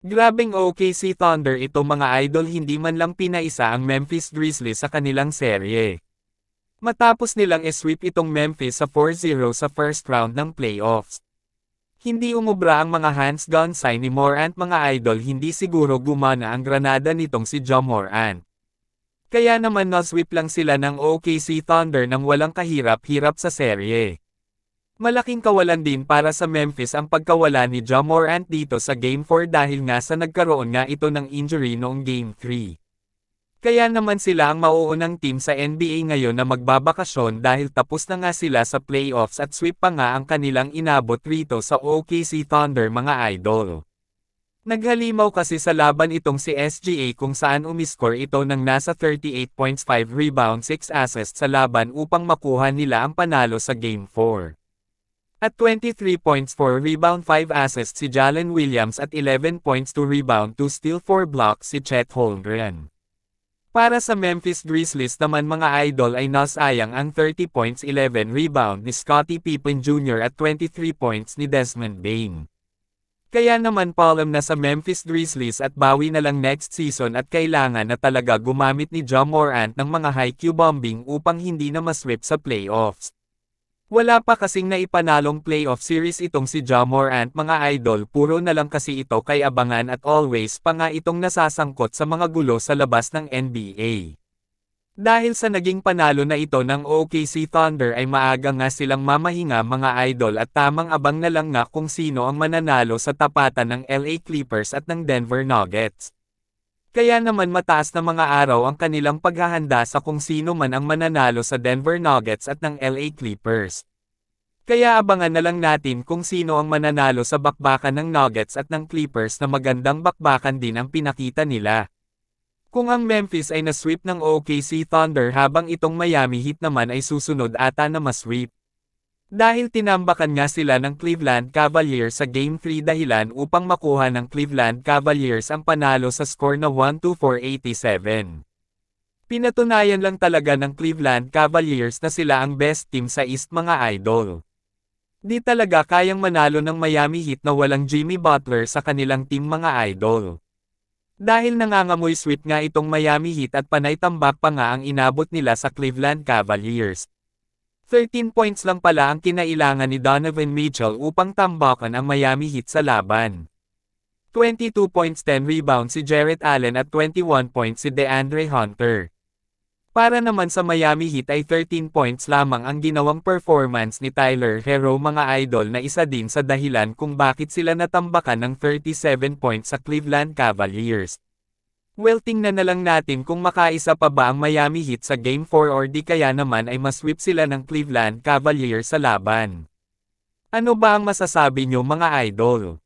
Grabeng OKC Thunder ito mga idol, hindi man lang pinaisa ang Memphis Grizzlies sa kanilang serye. Matapos nilang sweep itong Memphis sa 4-0 sa first round ng playoffs. Hindi umubra ang mga hands-down sign ni Morant mga idol, hindi siguro gumana ang granada nitong si Ja Morant. Kaya naman na-sweep lang sila ng OKC Thunder nang walang kahirap-hirap sa serye. Malaking kawalan din para sa Memphis ang pagkawala ni Ja Morant dito sa Game 4 dahil nga sa nagkaroon nga ito ng injury noong Game 3. Kaya naman sila ang mauunang team sa NBA ngayon na magbabakasyon dahil tapos na nga sila sa playoffs at sweep pa nga ang kanilang inabot rito sa OKC Thunder mga idol. Naghalimaw kasi sa laban itong si SGA kung saan umiscore ito ng nasa 38 points, 5 rebounds, 6 assists sa laban upang makuha nila ang panalo sa Game 4. At 23 points, 4 rebound, 5 assists si Jalen Williams at 11 points, 2 rebound, 2 steal, 4 blocks si Chet Holmgren. Para sa Memphis Grizzlies naman mga idol ay nasayang ang 30 points, 11 rebound ni Scottie Pippen Jr. at 23 points ni Desmond Bane. Kaya naman problem na sa Memphis Grizzlies at bawi na lang next season at kailangan na talaga gumamit ni Ja Morant ng mga high-Q bombing upang hindi na masweep sa playoffs. Wala pa kasing naipanalong playoff series itong si Ja Morant mga idol, puro na lang kasi ito kay abangan at always pa nga itong nasasangkot sa mga gulo sa labas ng NBA. Dahil sa naging panalo na ito ng OKC Thunder ay maaga nga silang mamahinga mga idol at tamang abang na lang nga kung sino ang mananalo sa tapatan ng LA Clippers at ng Denver Nuggets. Kaya naman mataas na mga araw ang kanilang paghahanda sa kung sino man ang mananalo sa Denver Nuggets at ng LA Clippers. Kaya abangan na lang natin kung sino ang mananalo sa bakbakan ng Nuggets at ng Clippers na magandang bakbakan din ang pinakita nila. Kung ang Memphis ay na-sweep ng OKC Thunder habang itong Miami Heat naman ay susunod ata na ma-sweep. Dahil tinambakan nga sila ng Cleveland Cavaliers sa Game 3 dahilan upang makuha ng Cleveland Cavaliers ang panalo sa score na 124-87. Pinatunayan lang talaga ng Cleveland Cavaliers na sila ang best team sa East mga idol. Di talaga kayang manalo ng Miami Heat na walang Jimmy Butler sa kanilang team mga idol. Dahil nangangamoy sweep nga itong Miami Heat at panay tambak pa nga ang inabot nila sa Cleveland Cavaliers. 13 points lang pala ang kinailangan ni Donovan Mitchell upang tambakan ang Miami Heat sa laban. 22 points, 10 rebounds si Jarrett Allen at 21 points si DeAndre Hunter. Para naman sa Miami Heat ay 13 points lamang ang ginawang performance ni Tyler Herro mga idol na isa din sa dahilan kung bakit sila natambakan ng 37 points sa Cleveland Cavaliers. Well, tingnan na lang natin kung makaisa pa ba ang Miami Heat sa Game 4 or di kaya naman ay masweep sila ng Cleveland Cavaliers sa laban. Ano ba ang masasabi nyo mga idol?